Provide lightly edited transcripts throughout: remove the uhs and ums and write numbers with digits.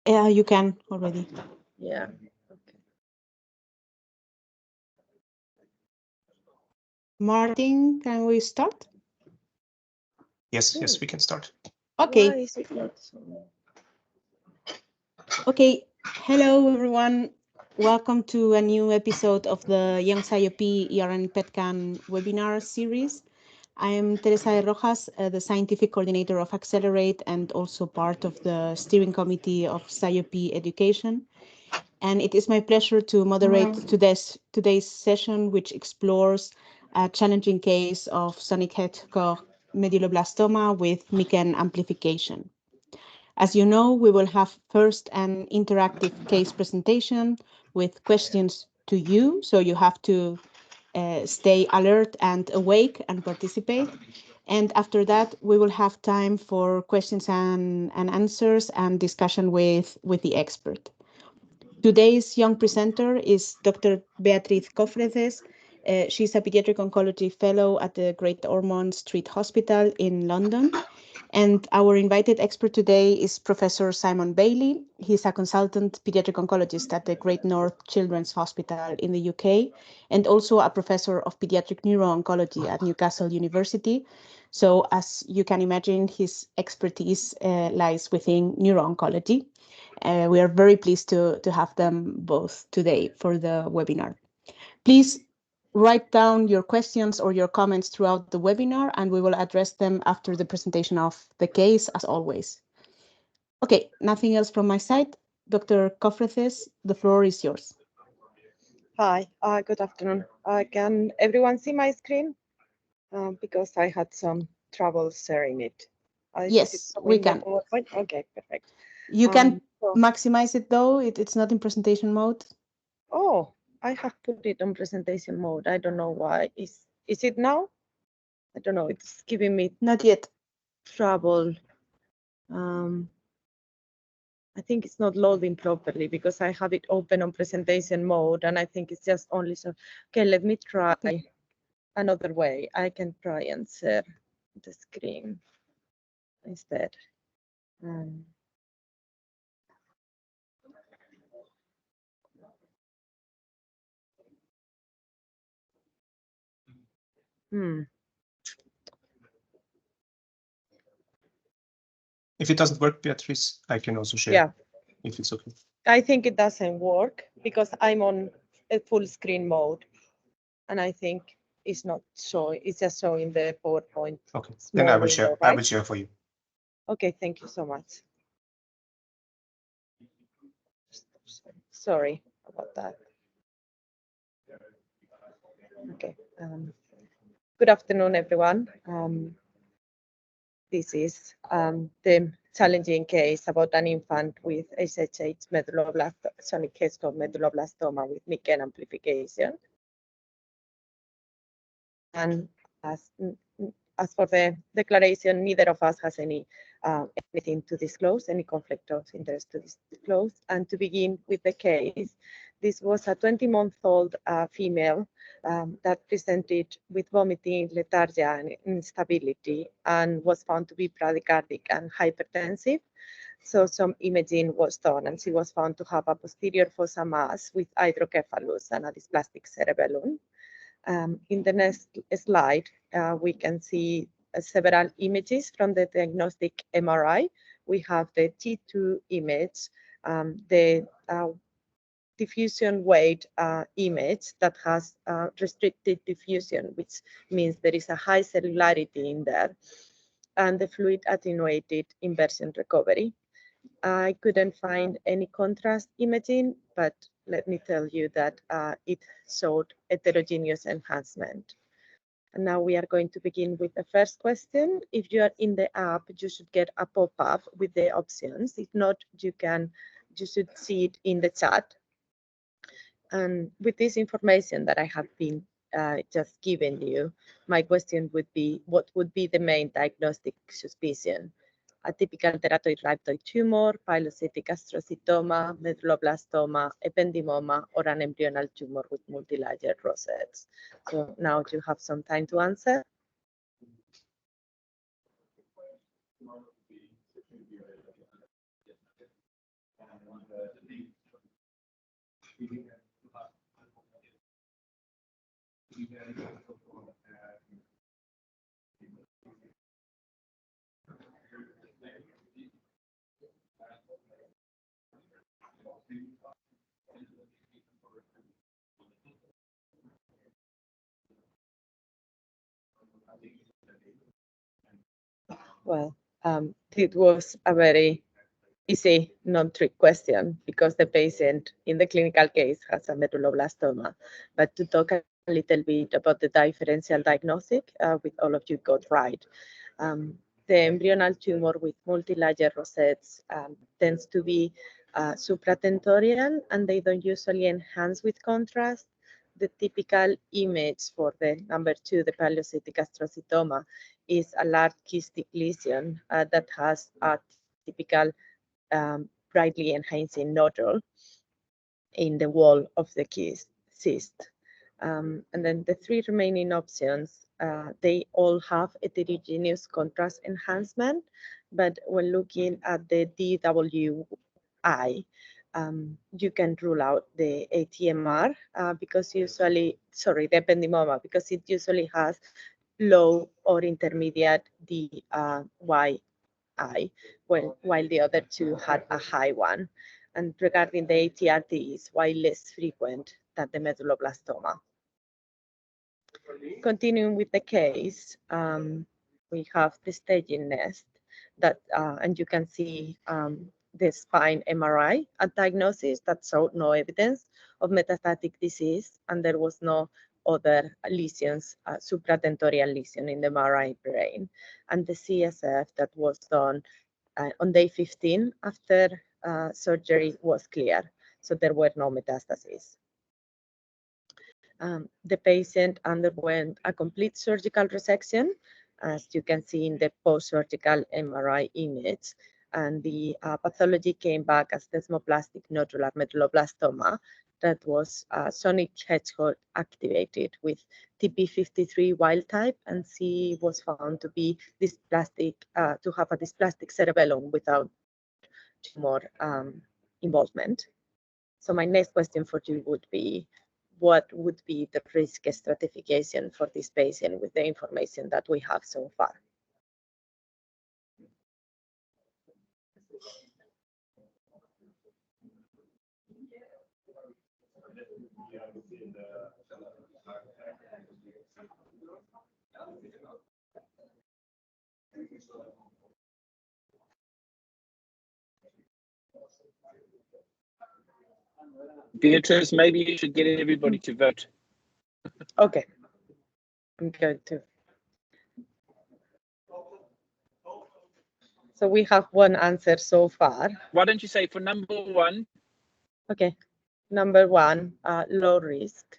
You can already. Yeah. Okay. Martin, can we start? Yes, we can start. Okay. Why is it not so? Okay. Hello, everyone. Welcome to a new episode of the Young SciOP ERN PetCan webinar series. I am Teresa Rojas, the scientific coordinator of Accelerate and also part of the steering committee of SciOP Education. And it is my pleasure to moderate today's session, which explores a challenging case of sonic hedgehog medulloblastoma with MYCN amplification. As you know, we will have first an interactive case presentation with questions to you, so you have to stay alert and awake and participate. And after that, we will have time for questions and answers and discussion with the expert. Today's young presenter is Dr. Beatriz Cófreces. She's a pediatric oncology fellow at the Great Ormond Street Hospital in London. And our invited expert today is Professor Simon Bailey. He's a consultant pediatric oncologist at the Great North Children's Hospital in the UK, and also a professor of pediatric neuro-oncology at Newcastle University. So as you can imagine, his expertise lies within neuro-oncology. We are very pleased to have them both today for the webinar. Please write down your questions or your comments throughout the webinar, and we will address them after the presentation of the case, as always. Okay, nothing else from my side. Dr. Cófreces, the floor is yours. Hi, good afternoon. Can everyone see my screen? Because I had some trouble sharing it. Yes, we can. Okay, perfect. You can So, maximize it though. It's not in presentation mode. oh, I have put it on presentation mode. I don't know why. Is it now? I don't know. It's giving me Not yet. trouble. I think it's not loading properly because I have it open on presentation mode, and I think it's just only so. Okay, let me try another way. I can try and share the screen instead. If it doesn't work, Beatriz, I can also share. Yeah. If it's okay. I think it doesn't work because I'm on a full screen mode, and I think it's not showing. It's just showing the PowerPoint. Okay, then I will share. Window, right? I will share for you. Okay, thank you so much. Sorry about that. Okay. Good afternoon, everyone. This is the challenging case about an infant with HHH sonic hedgehog medulloblastoma with MYCN amplification. And as for the declaration, neither of us has anything to disclose, any conflict of interest to disclose. And to begin with the case, this was a 20-month-old female that presented with vomiting, lethargy, and instability, and was found to be bradycardic and hypertensive. So some imaging was done, and she was found to have a posterior fossa mass with hydrocephalus and a dysplastic cerebellum. In the next slide, we can see several images from the diagnostic MRI. We have the T2 image, the diffusion weight image that has restricted diffusion, which means there is a high cellularity in there, and the fluid attenuated inversion recovery. I couldn't find any contrast imaging, but let me tell you that it showed heterogeneous enhancement. And now we are going to begin with the first question. If you are in the app, you should get a pop-up with the options. If not, you should see it in the chat. And with this information that I have been just given you, my question would be, what would be the main diagnostic suspicion? A typical teratoid rhabdoid tumor, pilocytic astrocytoma, medulloblastoma, ependymoma, or an embryonal tumor with multilayered rosettes. So now you have some time to answer. Well, it was a very easy non-trick question because the patient in the clinical case has a medulloblastoma. But to talk a little bit about the differential diagnostic, with all of you got right. The embryonal tumor with multi-layer rosettes tends to be supratentorial, and they don't usually enhance with contrast. The typical image for the number 2, the paleocytic astrocytoma, is a large cystic lesion that has a typical brightly enhancing nodule in the wall of the cyst. And then the 3 remaining options, they all have heterogeneous contrast enhancement, but when looking at the DWI, you can rule out the ATMR because usually, sorry, the ependymoma, because it usually has low or intermediate DYI, while the other 2 had a high one. And regarding the ATRT, is way less frequent than the medulloblastoma. Continuing with the case, we have the staging nest that, and you can see the spine MRI at diagnosis that showed no evidence of metastatic disease, and there was no other lesions, supratentorial lesion in the MRI brain, and the CSF that was done on day 15 after surgery was clear, so there were no metastases. The patient underwent a complete surgical resection, as you can see in the post-surgical MRI image, and the pathology came back as desmoplastic nodular medulloblastoma that was sonic hedgehog activated with TP53 wild type, and C was found to be dysplastic, to have a dysplastic cerebellum without tumor involvement. So my next question for you would be, what would be the risk stratification for this patient with the information that we have so far? Beatriz, maybe you should get everybody to vote. Okay, I'm going to. So we have one answer so far. Why don't you say for number 1? Okay, number 1, low risk.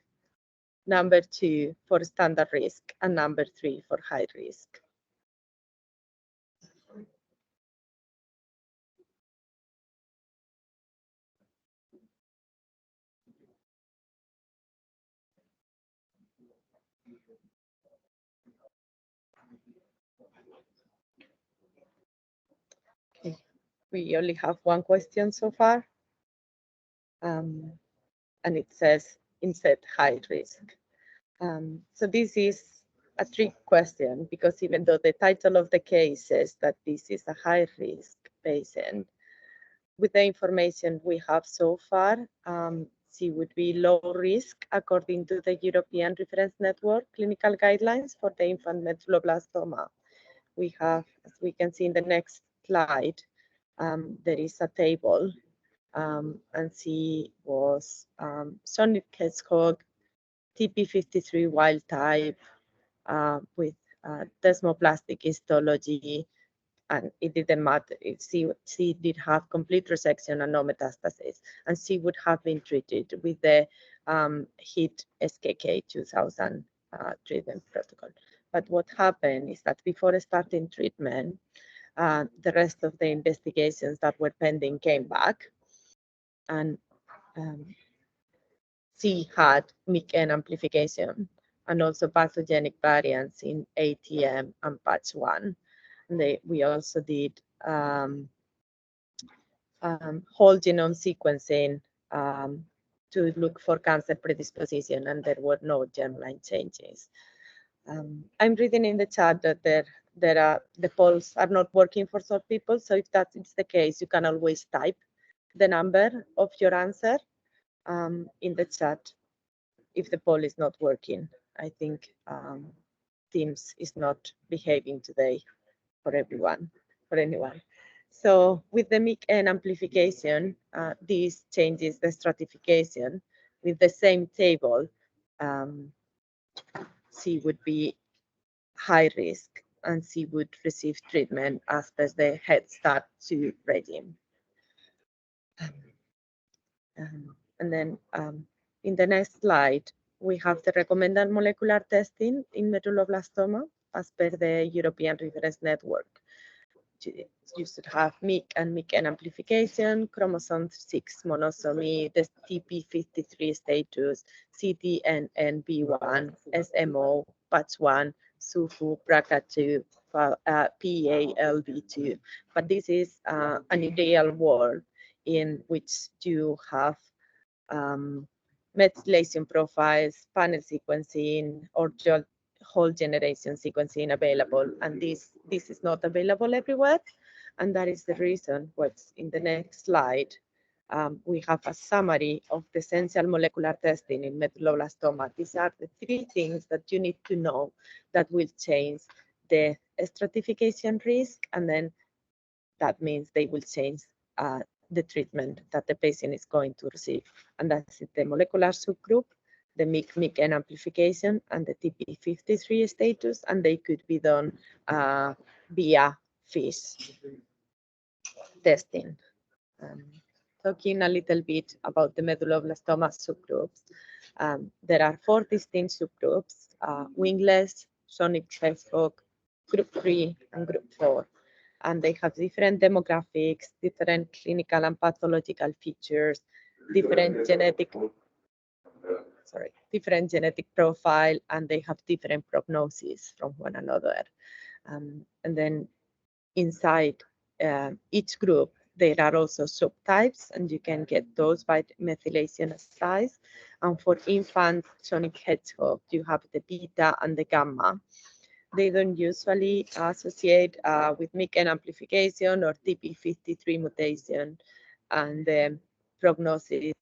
Number 2 for standard risk, and number 3 for high risk. Okay, we only have one question so far. And it says instead high risk. So this is a trick question, because even though the title of the case says that this is a high risk patient, with the information we have so far, she would be low risk according to the European Reference Network clinical guidelines for the infant medulloblastoma. We have, as we can see in the next slide, there is a table, and she was sonic hedgehog, TP53 wild type, with desmoplastic histology, and it didn't matter if she did have complete resection and no metastasis, and she would have been treated with the HIT SKK 2000 treatment protocol. But what happened is that before starting treatment, the rest of the investigations that were pending came back, and she had MYCN amplification and also pathogenic variants in ATM and PATCH1. And we also did whole genome sequencing to look for cancer predisposition, and there were no germline changes. I'm reading in the chat that the polls are not working for some people. So if that is the case, you can always type the number of your answer in the chat if the poll is not working. I think Teams is not behaving today for everyone, for anyone. So with the MYCN amplification, this changes the stratification. With the same table, C would be high risk, and she would receive treatment as per the Head Start 2 regime. And then in the next slide, we have the recommended molecular testing in medulloblastoma as per the European Reference Network. You should have MYC and MYCN amplification, chromosome 6 monosomy, the TP53 status, cTNNB1, SMO, PATCH1, SUFU, BRCA2, PALB2. But this is an ideal world in which you have methylation profiles, panel sequencing, or whole generation sequencing available, and this is not available everywhere, and that is the reason what's in the next slide. We have a summary of the essential molecular testing in medulloblastoma. These are the 3 things that you need to know that will change the stratification risk, and then that means they will change the treatment that the patient is going to receive, and that's the molecular subgroup, the MYC-MYCN amplification, and the TP53 status, and they could be done via FISH testing. Talking a little bit about the medulloblastoma subgroups, there are 4 distinct subgroups: wingless, sonic hedgehog, group 3, and group 4. And they have different demographics, different clinical and pathological features, different genetic profile, and they have different prognosis from one another. And then inside each group, there are also subtypes, and you can get those by methylation size. And for infant sonic hedgehog, you have the beta and the gamma. They don't usually associate with MYCN amplification or TP53 mutation, and the prognosis,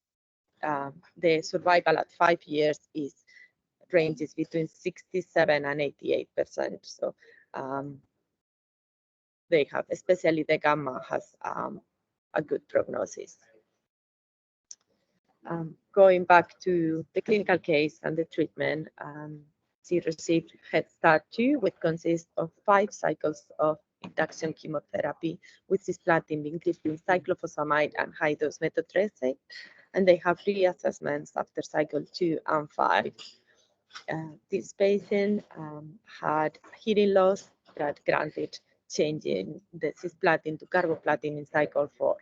the survival at 5 years ranges between 67 and 88%. So they have, especially the gamma has a good prognosis. Going back to the clinical case and the treatment, she received Head Start 2, which consists of 5 cycles of induction chemotherapy with cisplatin, including cyclophosphamide and high-dose methotrexate, and they have reassessments after cycle 2 and 5. This patient had hearing loss that granted changing the cisplatin to carboplatin in cycle 4.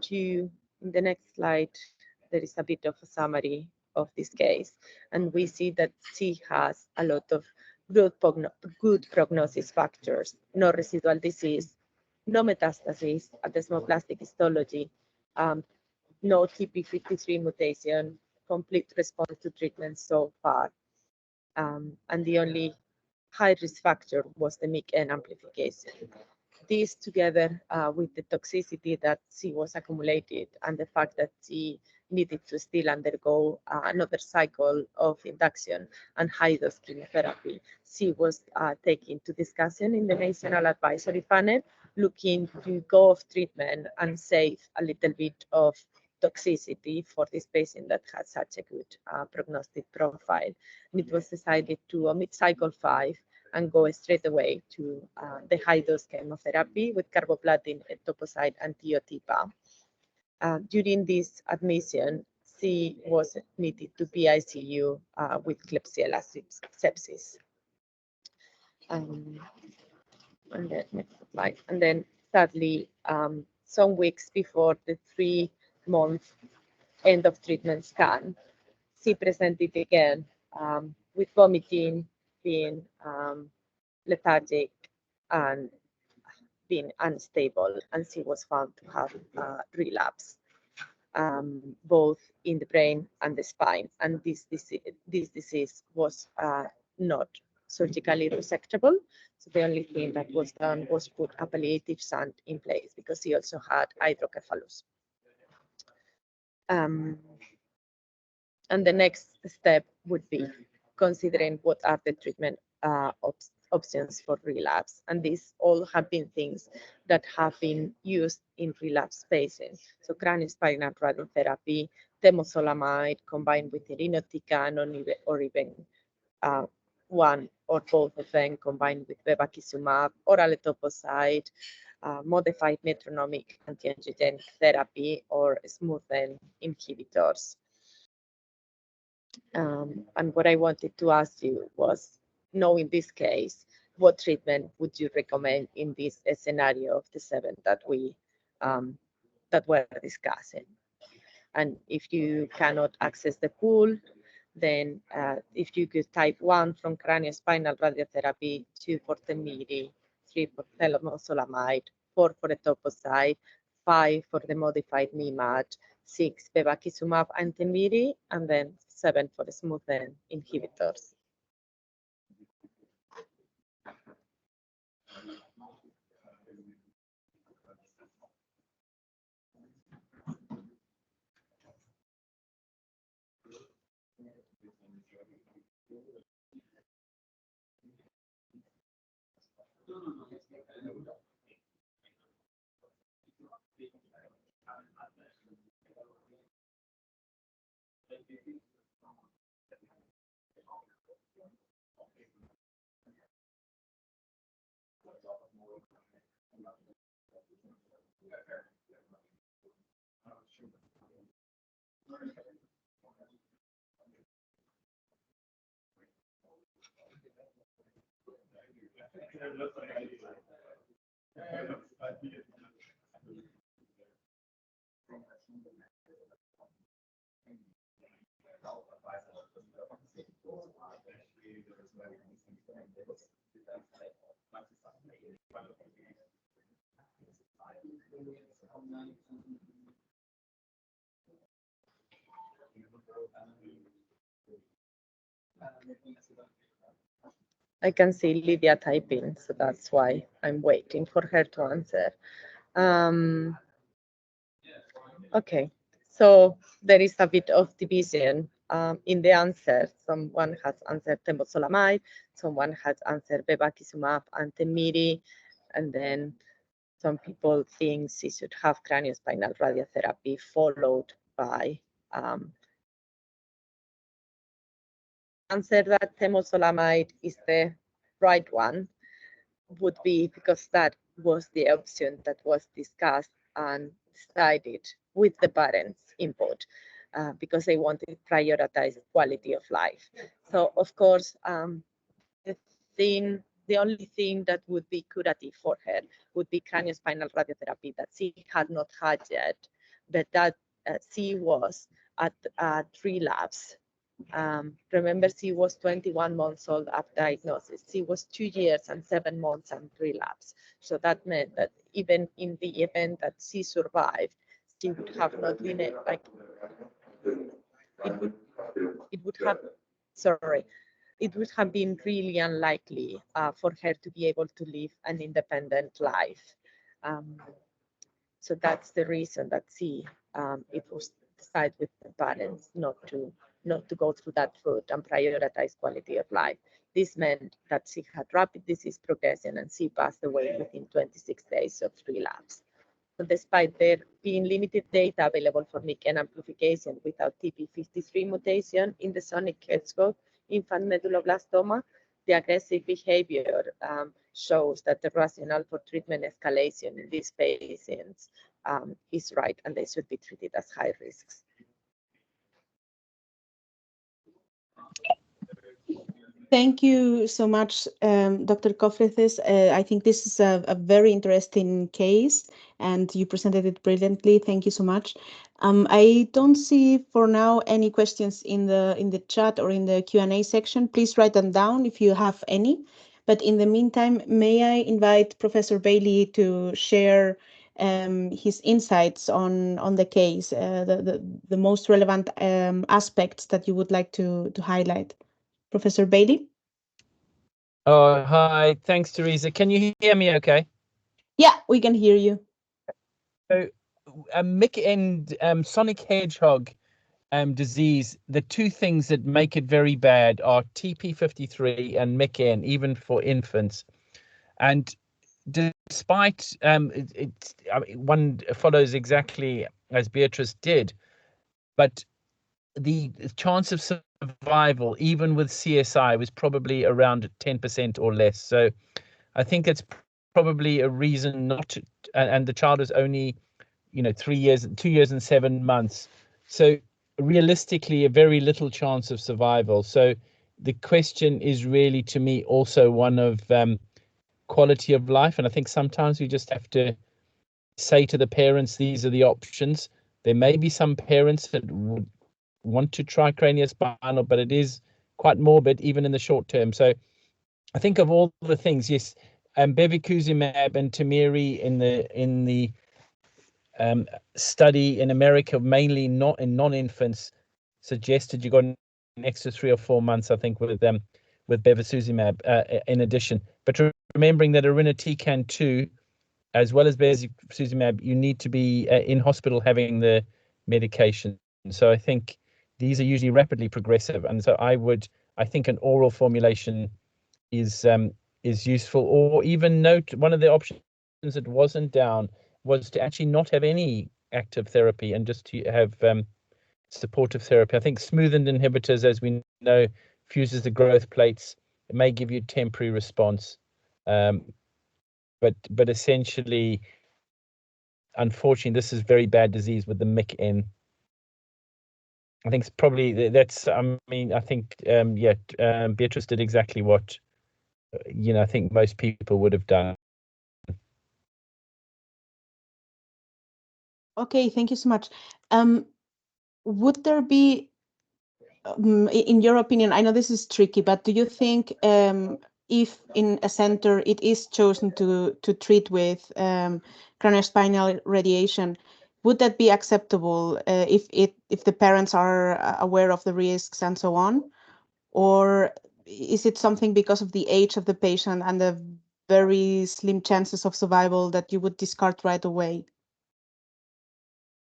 In the next slide, there is a bit of a summary of this case, and we see that she has a lot of good prognosis factors: no residual disease, no metastasis at desmoplastic histology, no TP53 mutation, complete response to treatment so far, and the only high-risk factor was the MYCN amplification. This, together with the toxicity that she was accumulated and the fact that she needed to still undergo another cycle of induction and high-dose chemotherapy, she was taken to discussion in the National Advisory Panel, looking to go off treatment and save a little bit of toxicity for this patient that had such a good prognostic profile. And it was decided to omit cycle 5 and go straight away to the high-dose chemotherapy with carboplatin, etoposide, and tiotipa. During this admission, she was admitted to PICU with Klebsiella sepsis. And then next slide. And then sadly, some weeks before the 3-month end of treatment scan, she presented again with vomiting, being lethargic, and being unstable, and she was found to have relapse. both in the brain and the spine. And this disease was not surgically resectable. So the only thing that was done was put a palliative shunt in place because he also had hydrocephalus. And the next step would be considering what are the treatment options for relapse. And these all have been things that have been used in relapse patients. So craniospinal radiotherapy, temozolomide combined with irinotecan, or even one or both of them combined with bevacizumab, oral etoposide, modified metronomic anti-angiogenic therapy, or smooth-end inhibitors. And what I wanted to ask you was, in this case, what treatment would you recommend in this scenario of the 7 that we that we're discussing? And if you cannot access the pool, then if you could type 1 from craniospinal radiotherapy, 2 for temiri, 3 for temozolomide, 4 for etoposide, 5 for the modified MIMAT, 6 bevacizumab and temiri, and then 7 for the smooth-end inhibitors. I can see Lydia typing, so that's why I'm waiting for her to answer. Okay, so there is a bit of division in the answer. Someone has answered temozolomide, someone has answered bevacizumab and temiri, and then some people think she should have craniospinal radiotherapy followed by answer that temozolomide is the right one would be because that was the option that was discussed and decided with the parents' input because they wanted to prioritize quality of life. So of course, the only thing that would be curative for her would be craniospinal radiotherapy that she had not had yet, but that she was at relapse. Remember, she was 21 months old at diagnosis. She was 2 years and 7 months and relapse. So that meant that even in the event that she survived, she would have not been like it would have been really unlikely for her to be able to live an independent life. So that's the reason that it was decided with the parents not to go through that route and prioritize quality of life. This meant that she had rapid disease progression and she passed away within 26 days of relapse. So despite there being limited data available for MYCN amplification without TP53 mutation in the sonic headscope infant medulloblastoma, the aggressive behavior shows that the rationale for treatment escalation in these patients is right, and they should be treated as high risks. Thank you so much, Dr. Cófreces. I think this is a very interesting case, and you presented it brilliantly. Thank you so much. I don't see for now any questions in the chat or in the Q&A section. Please write them down if you have any. But in the meantime, may I invite Professor Bailey to share his insights on the case, the most relevant aspects that you would like to highlight. Professor Bailey? Oh, hi. Thanks, Teresa. Can you hear me okay? Yeah, we can hear you. So, MYCN, sonic hedgehog disease, the two things that make it very bad are TP53 and MYCN, even for infants. And despite I mean, one follows exactly as Beatriz did, but the chance of survival, even with CSI, was probably around 10% or less. So I think it's probably a reason not to, and the child is only, 2 years and 7 months. So realistically, a very little chance of survival. So the question is really, to me, also one of quality of life. And I think sometimes we just have to say to the parents, these are the options. There may be some parents that would want to try craniospinal, but it is quite morbid, even in the short term. So I think of all the things, yes, bevacizumab and Tamiri in the study in America, mainly not in non-infants, suggested you got an extra 3 or 4 months, I think, with bevacizumab in addition. But remembering that irinotecan 2, as well as bevacizumab, you need to be in hospital having the medication. So I think these are usually rapidly progressive, and so I think an oral formulation is useful. Or even note, one of the options that wasn't down was to actually not have any active therapy and just to have supportive therapy. I think smoothened inhibitors, as we know, fuses the growth plates. It may give you temporary response, but essentially, unfortunately, this is very bad disease with the MYCN. I think it's probably I think Beatriz did exactly what I think most people would have done. Okay, thank you so much. Would there be, in your opinion, I know this is tricky, but do you think if in a center it is chosen to treat with craniospinal radiation, would that be acceptable if the parents are aware of the risks and so on? Or is it something because of the age of the patient and the very slim chances of survival that you would discard right away?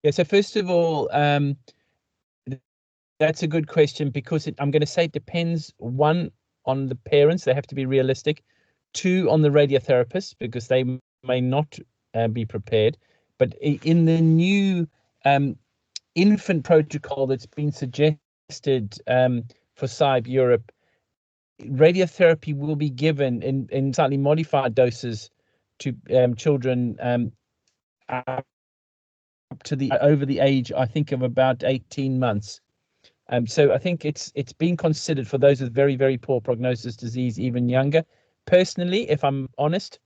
Yeah, so first of all, that's a good question, because I'm going to say it depends, one, on the parents. They have to be realistic. Two, on the radiotherapist, because they may not be prepared. But in the new infant protocol that's been suggested for SIBE Europe, radiotherapy will be given in slightly modified doses to children up to over the age, I think, of about 18 months. So I think it's being considered for those with very, very poor prognosis disease, even younger. Personally, if I'm honest,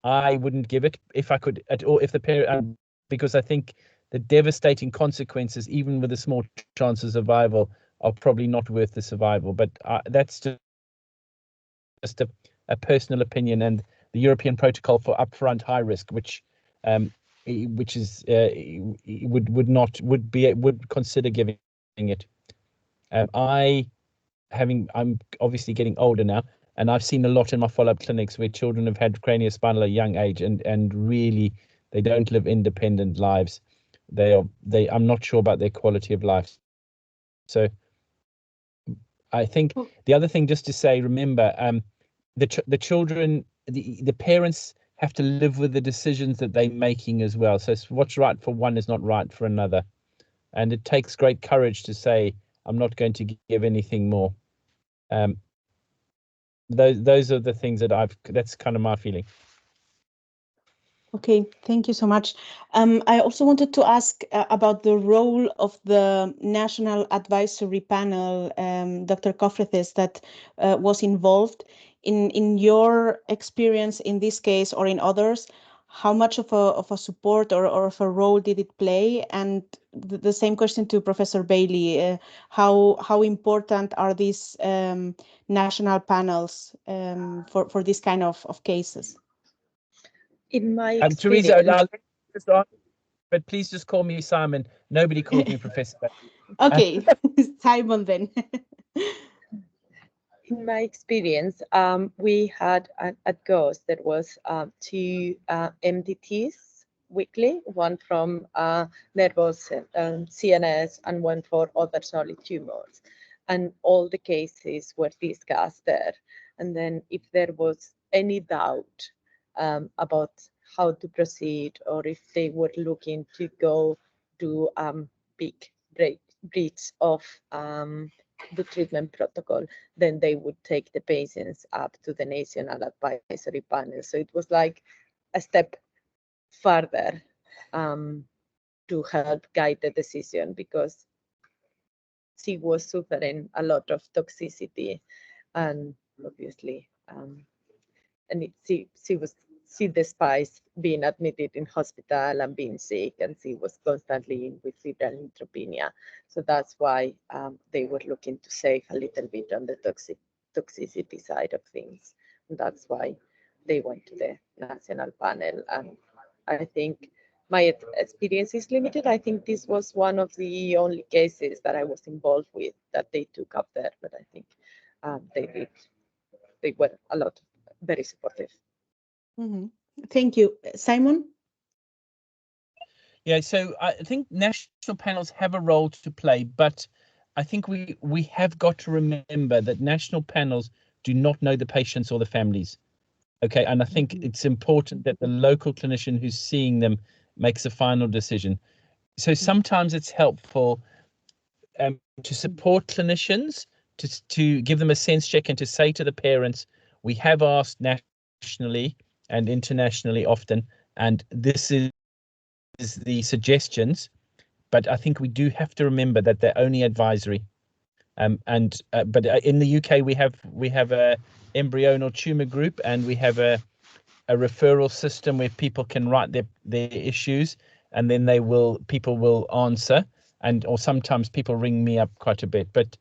I wouldn't give it if I could at all, if the parent, because I think the devastating consequences, even with a small chance of survival, are probably not worth the survival. But that's just a personal opinion, and the European protocol for upfront high risk, which is would consider giving it. I'm obviously getting older now, and I've seen a lot in my follow-up clinics where children have had craniospinal at a young age, and really they don't live independent lives. I'm not sure about their quality of life. So I think the other thing, just to say, remember, the children, the parents have to live with the decisions that they're making as well. So what's right for one is not right for another. And it takes great courage to say, I'm not going to give anything more. Those are the things that that's kind of my feeling. Okay, thank you so much. I also wanted to ask about the role of the National Advisory Panel, Dr. Cófreces, that was involved. In your experience in this case or in others, how much of a support or of a role did it play? And the same question to Professor Bailey, how important are these national panels for this kind of cases? In my Teresa, experience, but please just call me Simon. Nobody calls me Professor. Okay, Simon then. In my experience, we had at GOS, there was 2 MDTs weekly, one from nervous CNS and one for other solid tumors. And all the cases were discussed there. And then if there was any doubt about how to proceed, or if they were looking to go to big breach of the treatment protocol, then they would take the patients up to the National Advisory Panel. So it was like a step further to help guide the decision, because she was suffering a lot of toxicity, and obviously, and she despised being admitted in hospital and being sick, and she was constantly in with febrile neutropenia. So that's why they were looking to save a little bit on the toxicity side of things. And that's why they went to the national panel. And I think my experience is limited. I think this was one of the only cases that I was involved with that they took up there, but I think they were a lot very supportive. Mm-hmm. Thank you. Simon? Yeah, so I think national panels have a role to play, but I think we have got to remember that national panels do not know the patients or the families. Okay, and I think it's important that the local clinician who's seeing them makes a final decision. So sometimes it's helpful to support clinicians, to give them a sense check and to say to the parents, we have asked nationally and internationally often, and this is the suggestions, but I think we do have to remember that they're only advisory. But in the UK we have a embryonal tumor group, and we have a referral system where people can write their issues, and then people will answer, or sometimes people ring me up quite a bit. But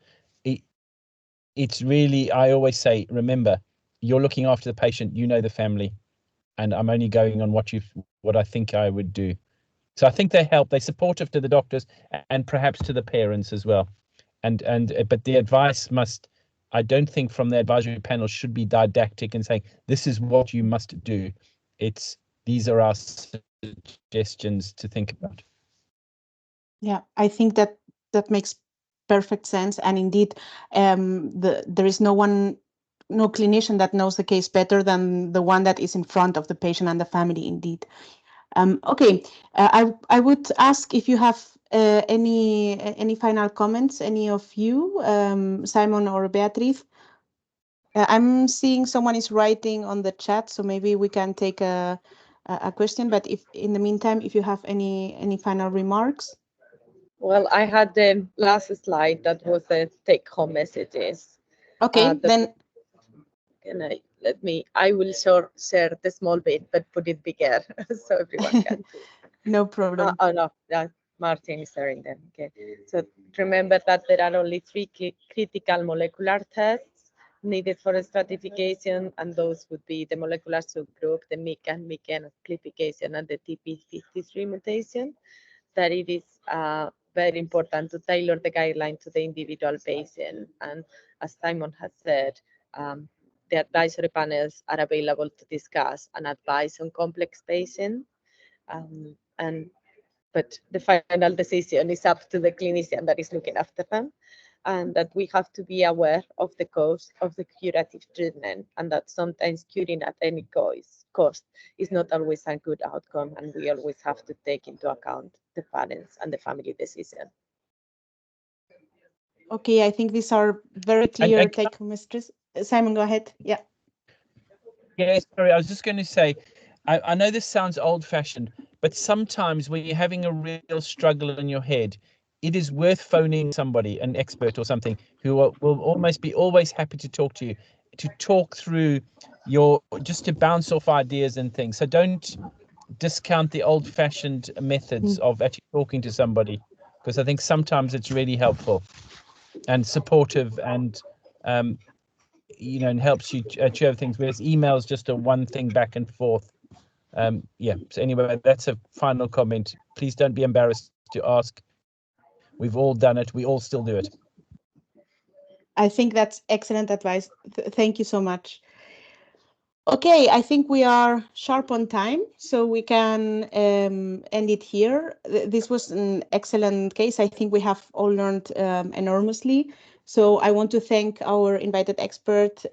it's really, I always say, remember, you're looking after the patient, you know the family, and I'm only going on what I think I would do. So I think they're supportive to the doctors and perhaps to the parents as well. But the advice I don't think from the advisory panel should be didactic and saying, this is what you must do. These are our suggestions to think about. Yeah, I think that makes perfect sense. And indeed, there is no clinician that knows the case better than the one that is in front of the patient and the family, indeed. Okay, I would ask if you have any final comments, any of you, Simon or Beatriz. I'm seeing someone is writing on the chat, so maybe we can take a question. But if in the meantime, if you have any final remarks. Well, I had the last slide that was the take-home messages. Okay, then. I will share the small bit, but put it bigger so everyone can. No problem. Oh no, Martin is sharing them. Okay, so remember that there are only 3 critical molecular tests needed for stratification, and those would be the molecular subgroup, the MYCN amplification, and the TP53 mutation. That it is very important to tailor the guideline to the individual patient, and as Simon has said, the advisory panels are available to discuss and advise on complex patients, but the final decision is up to the clinician that is looking after them, and that we have to be aware of the cost of the curative treatment, and that sometimes curing at any cost is not always a good outcome, and we always have to take into account the parents and the family decision. Okay, I think these are very clear take-home messages. Simon, go ahead. Yeah. Yeah, sorry, I was just going to say, I know this sounds old-fashioned, but sometimes when you're having a real struggle in your head, it is worth phoning somebody, an expert or something, who will almost be always happy to talk to you, to talk through just to bounce off ideas and things. So don't discount the old-fashioned methods of actually talking to somebody, because I think sometimes it's really helpful and supportive, and and helps you achieve things, whereas email is just a one thing back and forth. Yeah, so anyway, that's a final comment. Please don't be embarrassed to ask. We've all done it. We all still do it. I think that's excellent advice. Thank you so much. Okay, I think we are sharp on time, so we can end it here. This was an excellent case. I think we have all learned enormously. So I want to thank our invited expert,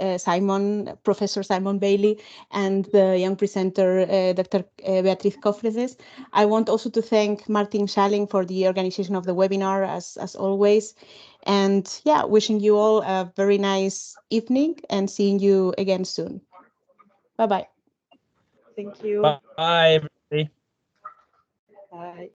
Professor Simon Bailey, and the young presenter, Dr. Beatriz Cófreces. I want also to thank Martin Schalling for the organization of the webinar, as always. And yeah, wishing you all a very nice evening and seeing you again soon. Bye-bye. Thank you. Bye, everybody. Bye.